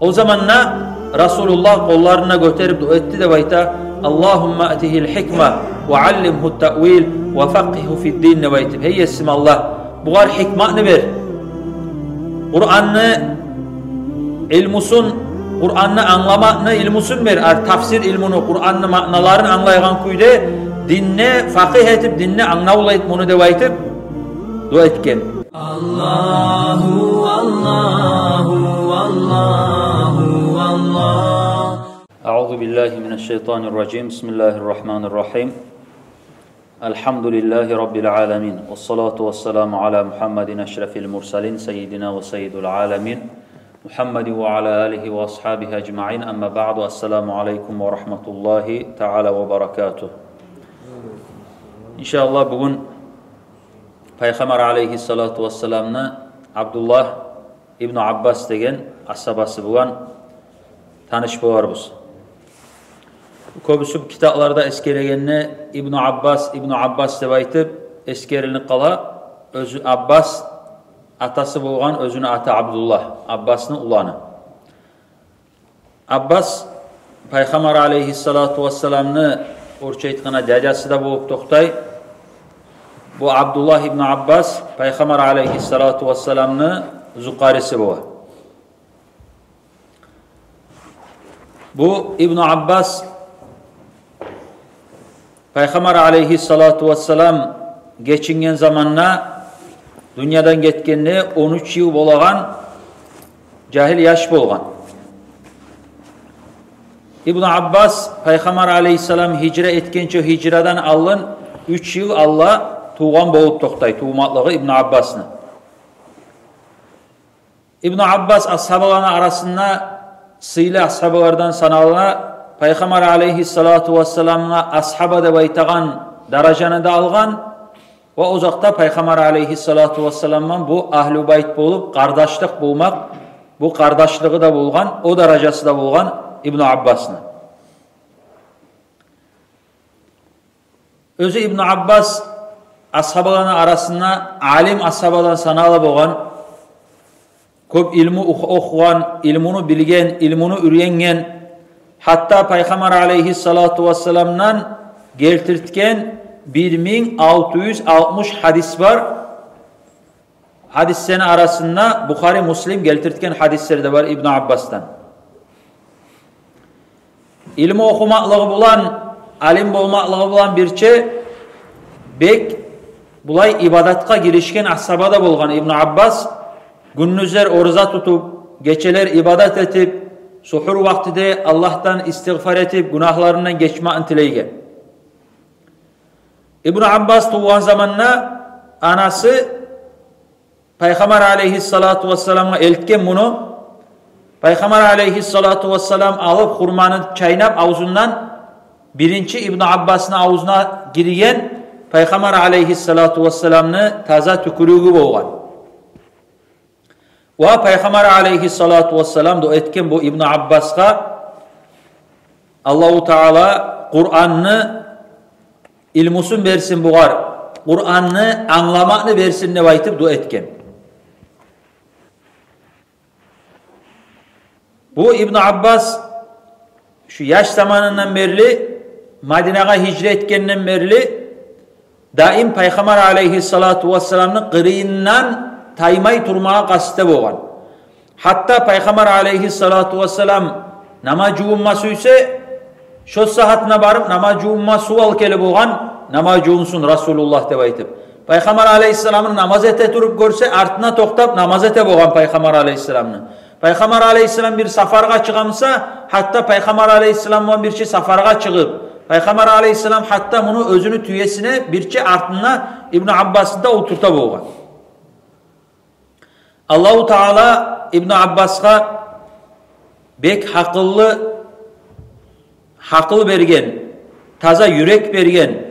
O zamanla Resulullah kollarına götürüp dua etti de bayta Allahümme atihil hikme ve allimhu ta'vil ve fakkihu fid din ne baytib. Hey yesim Allah, buğar hikmetini ver. Kur'an'ı ilmusun, Kur'an'ı anlamakını ilmusun ver. Tafsir ilmunu, Kur'an'ı manalarını anlayan kuyde dinne fakih etip dinne anlavlayıp bunu de baytib dua etken. Allahu Allahu Allahu Allah. Euzu billahi mineşşeytanirracim. Bismillahirrahmanirrahim. Elhamdülillahi rabbil alamin. Ves salatu vesselamu ala Muhammedin eşrefil mursalin seyyidina ve seyyidul alamin. Muhammedin ve ala alihi ve ashabihi ecmaîn. Amma ba'du. Esselamu aleyküm ve rahmetullahi teala ve berekatuh. İnşallah bugün Peygamber aleyhissalatu vesselam'ны Abdullah ibn Abbas degen asabası bulan tanış bolarбыз. Köbüsü kitaplarda eskeregenine İbn Abbas deb aytıp eskerilini qala özü Abbas atası bolgan özünü ata Abdullah, Abbas'ın ulanı. Abbas Peygamber aleyhissalatu vesselam'ны orça aytqana dadası da bolup toqtay. Bu Abdullah ibn Abbas Peygamber aleyhissalatu vesselam'ны zuqarisi bolar. Bu İbn Abbas Peygamber aleyhissalatu vesselam geçingen zamanla dünyadan ketkenine 13 yıl bolagan cahil yaş bolgan. İbn Abbas Peygamber aleyhissalam hicre etkençe hicradan alın 3 yıl Allah tuğan bolup toqtay. Tuğmatlığı İbn Abbas'ны. İbn Abbas ashabalarının arasında sıylı ashabalardan sanalına Peygamber aleyhissalatu vesselam'a ashaba deb aytagan darajаны da algan ve uzakta Peygamber aleyhissalatu vesselam'dan bu ahl-i bayt bolup qardaşlık bulmak, bu qardaşlığı da bulgan, o darajası da bulgan İbn Abbas'ны. Özü İbn Abbas ashabalarının arasında alim ashabadan sanalı bolgan, köp ilmi okuyan, ilmunu bilgen, ilmunu ürengen, hatta Peygamber aleyhissalatu vesselam'dan geltirtken 1660 hadis var. Hadislerin arasında Bukhari, Muslim geltirtken hadisleri de var İbn Abbas'tan. İlmi okumaklığı bulan, alim bolmaklığı bulan birçe bek bulay ibadatka girişken ashabada bolgan İbn Abbas gündüzler oruza tutup, geceler ibadet etip, suhur vaktide Allah'tan istiğfar etip, günahlarından geçmeğini tileygen. İbn Abbas tuğan zamanla anası Peygamber aleyhissalatu vesselam'a eltken bunu, Peygamber aleyhissalatu vesselam alıp hurmanı çaynap ağzından birinci İbn Abbas'ın ağzına giriyen Peygamber aleyhissalatu vesselam'ını taza tükürüğü boğan. Ve Peygamber aleyhissalatu vesselam da etken bu İbn Abbas'a Allahu Teala Kur'an'ını ilmusun versin buğar, Kur'an'ını anlamakını versin ne vaytıp dua etken. Bu İbn Abbas şu yaş zamanından beri Medine'ye hicret etkenden beri daim Peygamber aleyhissalatu vesselam'ın kırığından taymay turmağa kasıtı boğan. Hatta Peygamber aleyhissalatu vesselam namazı umması ise şu saatine barıp namazı umması al kele boğan namazı umsun Resulullah deb aytıp. Peygamber aleyhissalam'ın namaz ete turup görse artına toktap namaz ete boğan Peygamber aleyhissalam'ın. Peygamber aleyhissalam bir safarga çıkamsa hatta Peygamber aleyhissalam'ın bir şey safarga çıkıp Peygamber aleyhissalam hatta bunu özünü tüyesine bir şey artına İbn Abbas'ı da oturta boğan. Allahu Teala İbn Abbas'a bek hakıl bergen, taza yürek bergen,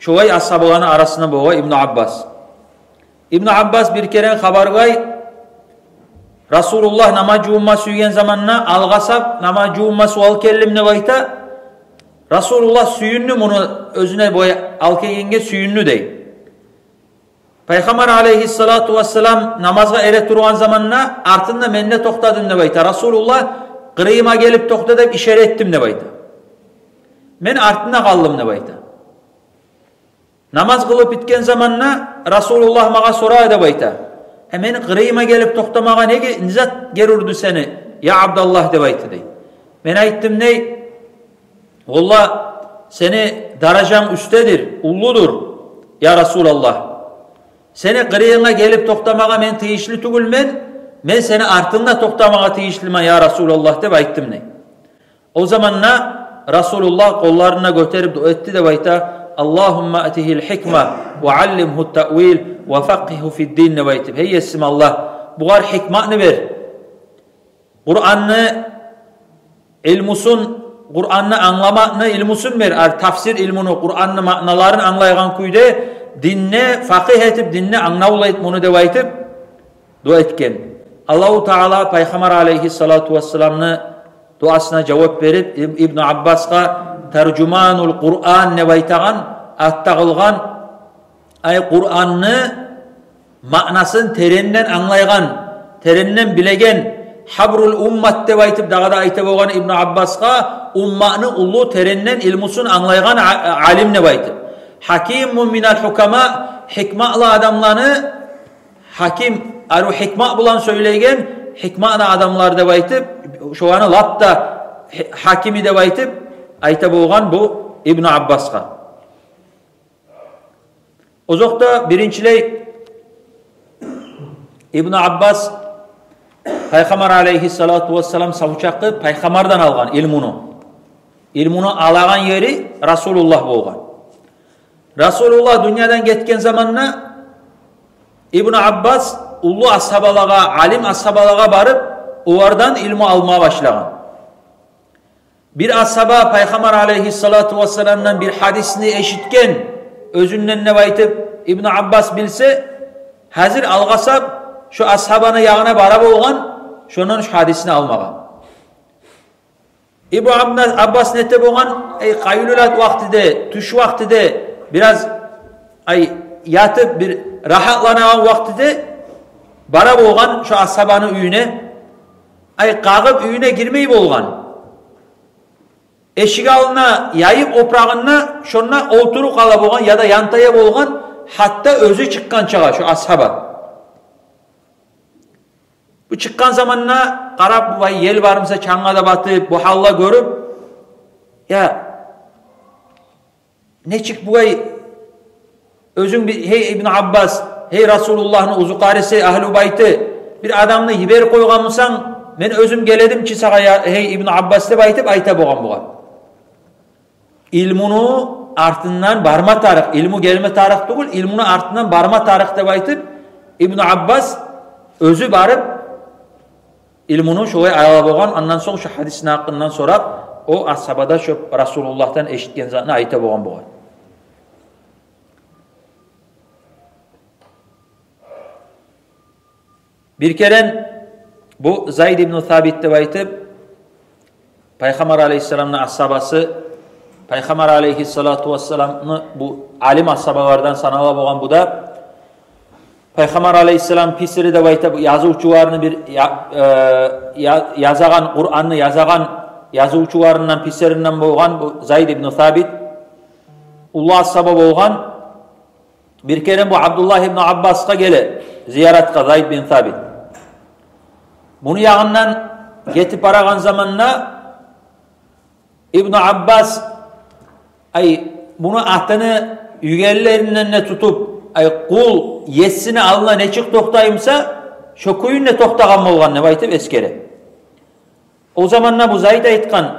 çoğay ashablarının arasında boğa İbn Abbas. İbn Abbas bir kere habergay Resulullah namazı umması yügen zamanına algasap namazı umması al kellimne bayta Resulullah süyünlü bunu özüne boya alkegenge süyünlü dey. Peygamber aleyhissalatu vesselam namazga ere turgan zamanna artında menne toxtadım deb ayta. Rasulullah qırıyıma gelip toxta deb işaret ettim deb ayta. Men artında kaldım deb ayta. Namaz kılıp bitken zamanna Rasulullah maga soray deb ayta. Men qırıyıma gelip toxtamaga nege nizat gerurdu seni ya Abdullah deb ayta dey. Men aytdım ney? Valla seni darajan üstedir, ulludur ya Resulallah. Seni qırıyına gelip toxtamaga men tiyişli tugulmen, men seni artında toxtamaga tiyişliman ya Resulallah deb aytdım ney. O zamanna Rasulullah kollarına göterip dua etti deb ayta. Allahumma atihil hikma ve allimhu ta'wil ve faqihu fid din deb aytib. Hey yesim Allah, bugar hikmatını ver. Kur'an'ı ilmusun, Kur'an'ı anlamakını ilmusun ver. Tafsir ilmunu, Kur'an'ın ma'nalarını anlaygan kuyde dinne fakih etip dinne anlawlayıp bunu deb aytib dua etken. Allahu Teala Peygamber aleyhissalatu vesselam'ını duasına cevap verip İbn Abbas'a tercümanul Kur'an ne baytagan attağılgan ay Kur'an'ı manasını terinden anlaygan, terinden bilegen habrul ummat de baytib dağda ayta bolgan İbn Abbas'a ummatını ullu terinden ilmusun anlaygan alim ne baytib. Hakimun minal hukama hikmatlı adamlarını hakim aru hikmat bulan söyleygen hikmatlı adamlar de baytib şu anı lapta hakimi de baytib ayta bolgan bu İbn Abbas'a. Ozokta birinçiley İbn Abbas Peygamber aleyhissalatu vesselam savuçakı Peygamberden algan ilmunu. İlmunu alagan yeri Rasulullah bolgan. Rasulullah dünyadan getken zamanna İbn Abbas ulu ashabalaga, alim ashabalaga barıp onlardan ilmi almaya başlagan. Bir ashaba Peygamber aleyhissalatu vesselam'dan bir hadisini eşitken özünden ne baytip İbn Abbas bilse hazır algasap şu ashabanın yağına bara bolgan şunun şu hadisini almagan. İbn Abbas nete bolgan kaylulat vaktide, tuş vaktide biraz yatıp bir rahatlanan vaktide bara bolgan şu ashabanın üyüne qağıp üyüne girmeyi bolgan. Eşik alına yayıp oprağına şonna olturu kala bolgan ya da yantaya bolgan hatta özü çıkkan çağa şu ashaba. Bu çıkkan zamanına qarab vay yel barımsa çanga da batıp bu halla görüp ya ne çık bu vay özün bir hey İbn Abbas hey Resulullah'ın uzukarisi ahlu bayti bir adamını hiber koyganmısan men özüm geledim ki sağa hey İbn Abbas deb aytıp ayta bolgan bular. İlmunu artından barma tarih, ilmu gelme tarih değil, ilmunu artından barma tarih deb aytıp İbn Abbas özü barıp ilmunu şoy ayala bolgan, ondan soň şu hadisin hakkından sorap o ashabada şu Rasulullah'tan eşitken zatına ayta bolgan bolgan. Bir keren bu Zayd ibn Thabit deb aytıp Peygamber aleyhisselam'ın ashabası Peygamber aleyhissalatu vesselam'ı bu alim ashabalardan sanala bolgan bu da Peygamber aleyhisselam pisiri de bayta yazıwçularını bir yazagan Kur'an'ı yazagan yazıwçularından pisirinden bolgan bu Zayd ibn Thabit ullu ashaba bolgan bir kere bu Abdullah ibn Abbas'a gele ziyaretka Zayd ibn Thabit. Bunu yağından getip aragan zamanla İbn Abbas bunu ahtını yügellerinden ne tutup kul yetsini alına ne çık toktayımsa şokuyun ne toktagan bolgan ne baytıp eskere. O zamanla bu Zayd aytkan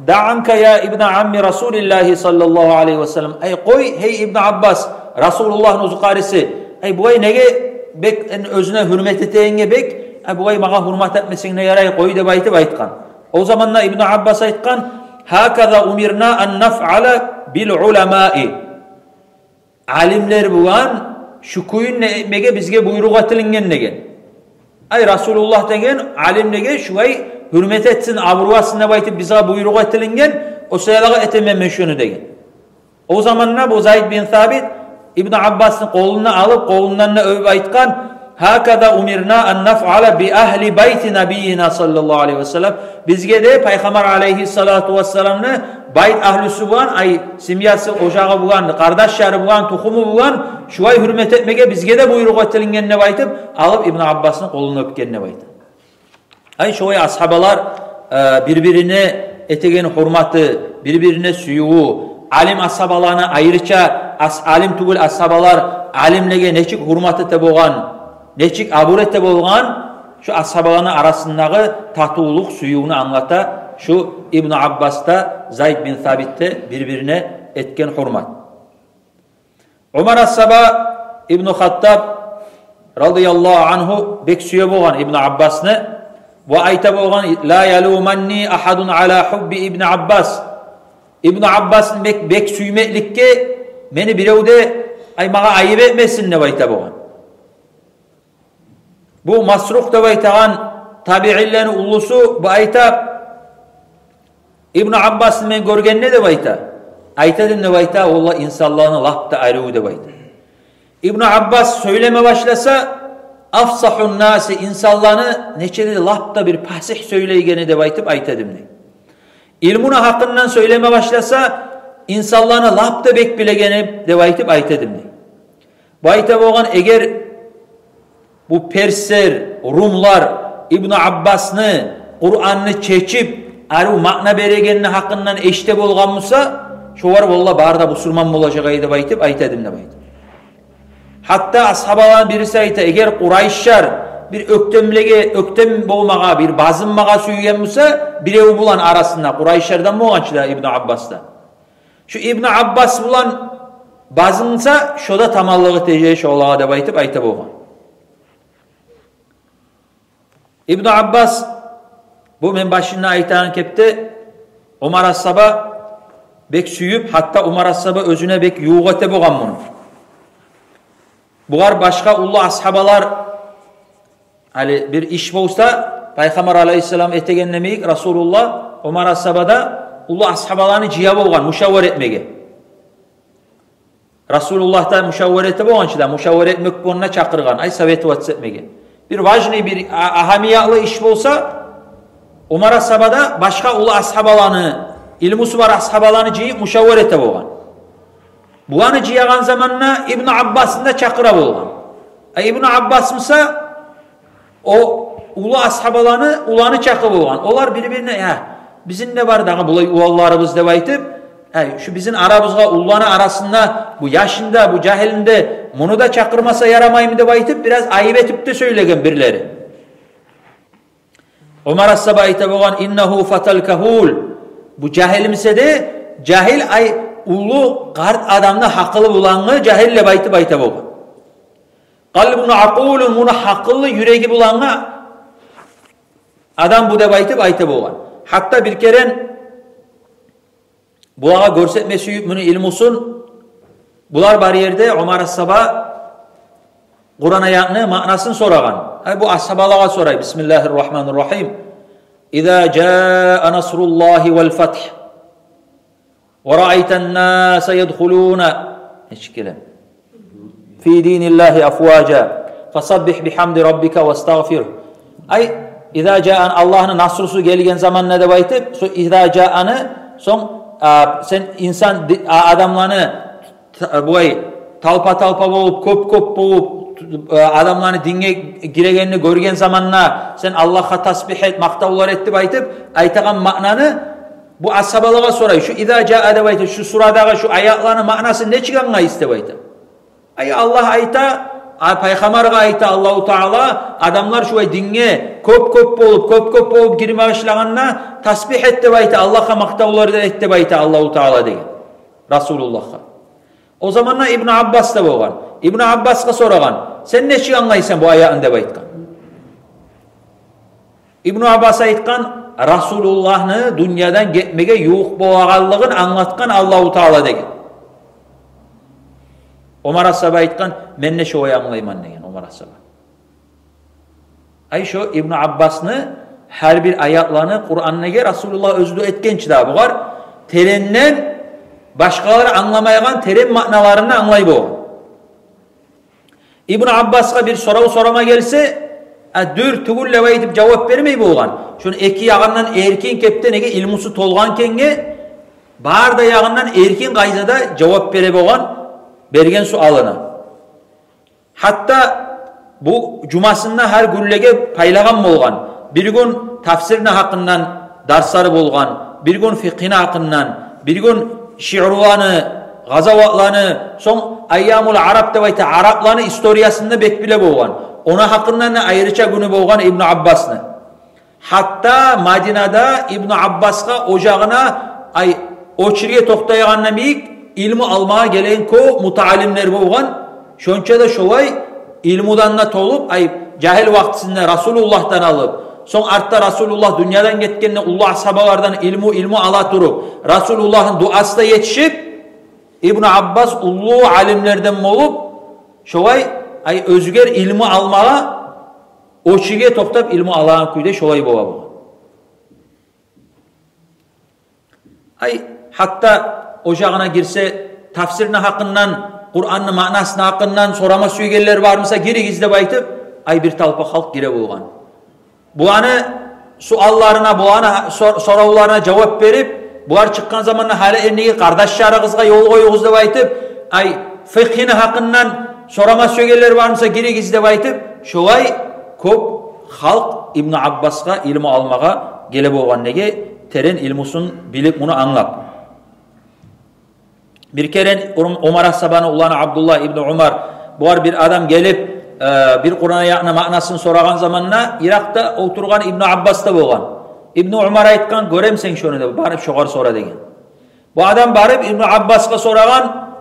da'anka ya İbn Ammi Resulillahi sallallahu aleyhi ve sellem koy hey İbn Abbas Resulullah'ın uzukarisi bu nege bek özüne hürmet eteyinge bek bu mağa hürmet etmesine yaray koy de baytıp aytkan. O zamanla İbn Abbas aytkan hakaza umirna an naf'ala bil ulemai alimler bulan şu kuyun mege bizge buyruk etilingen degen. Rasulullah degen alim degen şuay hürmet etsin avruvasına baytıp bize buyruk etilingen o sayalaga etemem şunu degen. O zamanla bu Zayd bin Thabit İbn Abbas'ın koluna alıp kolundan övüp aytkan hakada umirna an naf'ala bi ahli beyti nabiyina sallallahu aleyhi ve sellem. Bizge de Peygamber aleyhissalatu vesselam'ны bayt ahlüsü bulan, ay simyası ocağı bulan, kardeşleri bulan, tuhumu bulan, şuay hürmet etmege bizge de buyruq etilingenine baytıp, alıp İbn Abbas'ın kolunu öpkenine baytıp. Ay şuay ashabalar birbirine etegen hurmatı, birbirine suyuğu, alim ashabalarına ayrıca, alim tugul ashabalar, alimlege neçik hurmatı te boğan, neçik aburette bolğan şu ashabaların arasındaki tatuluk suyuğunu anlata şu İbn Abbas'ta Zayd bin Sabit'te birbirine etken hurmat. Umar as-Saba İbn Hattab radıyallahu anhu bek süye bolğan İbn Abbas'ны ve ayta bolğan la yalumanni ahadun ala hubbi İbn Abbas. İbn Abbas'ın bek süymeklikke meni birevde ay mağa ayıp etmesin ne bayta bolğan. Bu Masruq da baytağan tabi'illerin ulusu bu ayta İbn Abbas'ın men görgenne de bayta. Aytadım ne bayta Allah insanlarını lapta ayrığı de bayta. İbn Abbas söyleme başlasa afsahun nasi insanlarını neçede lapta bir pasih söyleygeni de baytıp aytadım ne. İlmuna hakkından söyleme başlasa insanlarını lapta bek bilegeni de baytıp aytadım ne. Bayta boğan eğer bu Persler, Rumlar İbn Abbas'ını, Kur'an'ını çekip arı makna beregenini hakkından eşte bolğan bolsa, şu var valla barda Müslüman bolacağıydı baytıp aytadım ne baytıp. Hatta ashabaların birisi ayta, eğer Kurayşlar bir öktem bolmağa, bir bazınmağa süygen bolsa, birevi bulan arasında, Kurayşlardan bolğançılar İbn Abbas'ta. Şu İbn Abbas bulan bazınsa, şoda tamallığı teceye şolağa da baytıp ayta bolğan. İbn Abbas bu men başına aytan kepte Umar as-Saba bek süyüp hatta Umar as-Saba özüne bek yuğate boğan bunu. Bular başka ulu ashabalar hani bir iş bolsa Peygamber aleyhisselam etegenlemeyik Resulullah Umar as-Saba'da ulu ashabalarını ciya boğan, müşavver etmege. Resulullah da müşavver ete boğançıda, müşavver etmek bonuna çakırgan, ay saveti vatsetmege. Bir vajni bir ahamiyalı iş olsa Umar as-Saba'da başka ulu ashabalarını ilmusu var ashabalarını ciyip müşavver ete boğan. Buanı ciyagan zamanına İbn Abbas'ın da çakıra boğan. İbn Abbas mısa o ulu ashabalarını ulanı çakı boğan. Onlar birbirine ya bizim ne var daha bulay uvallarımız da baytıp şu bizim aramızda ulanı arasında bu yaşında bu cahilinde bunu da çakırmasa yaramayım da baytıp biraz ayıp etip de söylegen birileri. Umar as-Saba ayta boğan innehu fatal kahul. Bu cahilimse de cahil ay ulu kart adamda haklı bulanı cahille baytıp ayta boğan. Kalbunu akulun bunu haklı yüreği bulanı adam bu da baytıp ayta boğan. Hatta bir kere bulağa görsetmesi bunu ilmusun bular bar yerde Umar as-Saba Kur'an ayetini manasını soragan. Bu ashabalara soray. Bismillahirrahmanirrahim. İza caa nasrullahi vel fath ve ra'aytan nase yedhuluna fi dinillahi afwaja fasabbih bihamdi rabbika vestağfir. Ay İza caa Allah'ın nasrusu gelgen zaman ne de baytıp so İza caa'nı son sen insan adamlarını bu ay talpa bolup köp bolup adamlarını dinge giregenini görgen zamanla sen Allah'a tasbih et, maktavlar etti baytıp aytagan mananı bu ashabalığa soray. Şu İza caa de baytıp şu suradağı şu ayaklarının manası ne çıkanğa iste baytıp. Ay Allah ayta Peygamber'e ayta Allahu Teala adamlar şu ay dinge köp bolup girme başlaganına tasbih etti bayta Allah'a maktavlar etti bayta Allahu Teala degen. Resulullah'a. O zamanla İbn Abbas da boğan. İbn Abbas'a soragan. Sen ne şey anlaysan bu ayağında baytkan? İbn Abbas aytkan Resulullah'ını dünyadan gitmege yuq boğağallığın anlatkan Allahu Teala degen. Umar as-Saba aytkan men ne şoy anlayman degen Umar as-Saba. Ay şu İbn Abbas'ını her bir ayatlarını Kur'an'nege Resulullah özlü etkençi da bu var. Terenden başkaları anlamayan terin manalarını anlayıp o. İbn Abbas'a bir sorama gelse, dür tugul aytip cevap vermey bolgan. Şunu iki yağından erkin kepte nege ilmusu tolgan kenge bar da yağından erkin qayzada cevap bere bolgan bergen sualına. Hatta bu cumasında her güllege paylagan bolgan. Bir gün tafsirine hakkından darsları bolgan, bir gün fiqhine hakkından, bir gün şiirlanı, gazavatlanı, son Ayyamul Arab dep ayta Araplarını istoriyasında bekbile bolgan. Ona hakkından ayrıca günü bolgan İbn Abbas'ны. Hatta Madinada İbn Abbas'a ocağına oçirge toktaygandan beyik ilmi almaya gelen ko mutaalimler bolgan. Şonça da şolay ilmudan da tolup cahil vaktisinde Rasulullah'tan alıp son artta Rasulullah dünyadan getkende ullah sahabalardan ilmu ala turup Rasulullah'ın duası da yetişip İbn Abbas ulu alimlerden olup şolay özgür ilmi almaya oçirge toktap ilmi alan kuyda şolay bola bolgan. Hatta ocağına girse tafsirine hakkından Kur'an'ın manasına hakkından sorama süygeller var mısa geri gizle baytıp bir talpa halk gire bolgan. Buanı suallarına, buanı soravlarına cevap verip buar çıkkan zamanla hala ernegi kardeşleri kızga yol koyuğuz dep aytıp fıkhine hakkından sorama süygeller var mısa geri gizle baytıp şolay köp halk İbn Abbas'a ilmi almaga gele bolgan nege teren ilmusun bilip bunu anlap. Bir kere Umar As-Sabani ulanı Abdullah İbn Umar buar bir adam gelip bir Kur'an ayağına manasını soragan zamanla Irak'ta oturgan İbn Abbas'ta bolgan. İbn Umar aytkan görem sen şonu dep barıp şoğar sora degen. Bu adam barıp İbn Abbas'a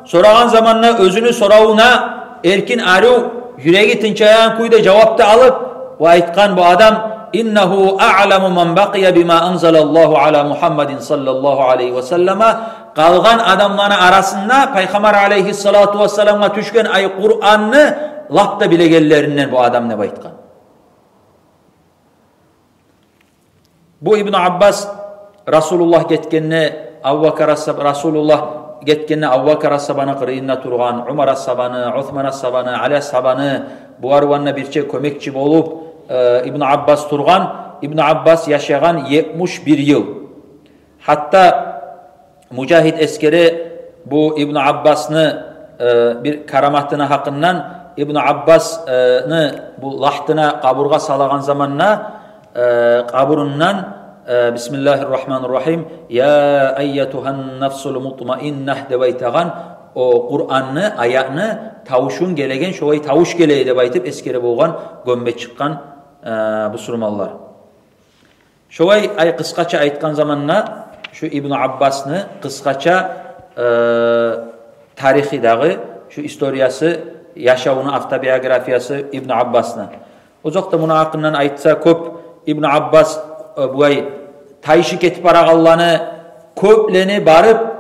soragan zamanla özünü soravuna erkin arı yüreği tinçayan kuyda cevapta alıp bu aytkan bu adam innehu a'lamu man baqiya bima anzalallahu ala Muhammedin sallallahu aleyhi ve selleme kalgan adamların arasında Peygamber aleyhissalatu vesselam'a düşken Kur'an'ı lapta bile gellerinden bu adam ne baytkan. Bu İbn Abbas Rasulullah getkenne Rasulullah getkenne Avvakar As-Sabani kırıyında turgan, Umar As-Sabani, Uthman As-Sabani, Ali As-Sabani bu arvanına birçe kömekçi bolup İbn Abbas turgan. İbn Abbas yaşayan 71 yıl. Hatta Mücahit eskere bu İbn Abbas'ını bir karamatına hakkından İbn Abbas'ını bu lahtına kaburga salagan zamanla kaburundan Bismillahirrahmanirrahim ya eyyetuhan nefsul mutmainneh devaytagan o Kur'an'ını ayağını tavuşun gelegen şovay tavuş geleye de baytıp eskere bolgan gömbe çıkkan bu surmallar. Şovay kıskaça aytkan zamanla şu İbn Abbas'ını kıskaça tarihi dağı şu istoriyası yaşavunu avtobiyografiyası İbn Abbas'ına. Uzakta bunu hakkından aytsa köp İbn Abbas bu ay tayşik etip arağallanı köpleni barıp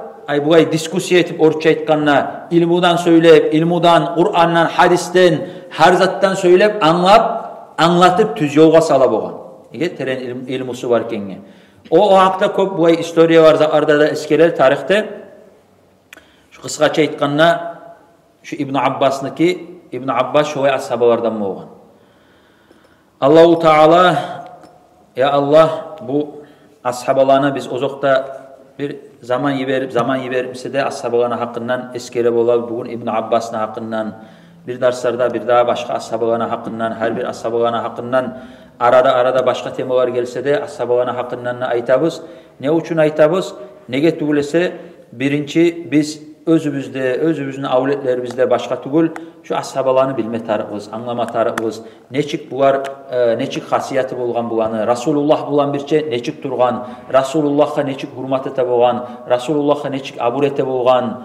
bu ay diskusiya etip orça aytkanına ilmudan söyleyip ilmudan Kur'an'dan hadisten her zattan söyleyip anlatıp tüz yolga sala bolgan. Teren ilmusu var kenge. O hakta köp bu ay istoriya var arda da eskeler tarihte şu kıskaça aytkanına şu İbn Abbas'niki İbn Abbas şovay ashabalardan bolgan. Allahu Teala ya Allah bu ashabalarına biz ozokta bir zaman yiberipse de ashabalarına hakkından eskere bolal bugün İbn Abbas'ın hakkından bir derslarda bir daha başka ashabalarına hakkından her bir ashabalarına hakkından arada başka temalar gelse de ashabalarına hakkından aytabız. Ne için aytabız? Nege tugulese birinci biz özümüzün avletlerimizde başka tugul şu ashabalarını bilme tarıqız, anlama tarıqız. Neçik bular, neçik hasiyeti bolgan bulanı, Rasulullah bulan birçe neçik turgan, Rasulullah'a neçik hurmatete bolgan, Rasulullah'a neçik aburete bolgan.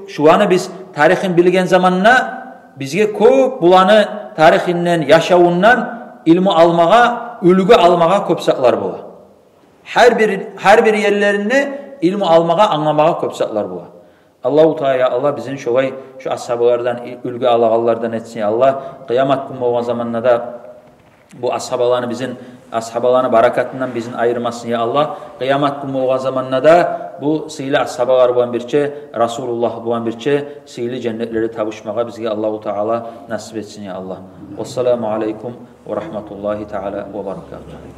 Şu anı biz tarihin bilgen zamanına bizge köp bulanı tarihinden, yaşavundan ilmi almağa, ülgü almağa köp saklar bola. Her bir yerlerinde ilmi almağa, anlamağa köp saklar bola. Allahu Teala Allah bizim şovay şu ashabalardan ülgü alağallardan etsin. Allah kıyamet günü olan zamanında da bu ashabalarını barakatından bizin ayırmasın ya Allah. Kıyamet günü olan zamanında da bu sıylı ashabalar bulan birçe, Rasulullah bulan birçe, sıylı cennetleri tavuşmağa bizge Allahu Teala nasip etsin ya Allah. Vesselamu aleykum ve rahmetullahi teala ve berekatuhu.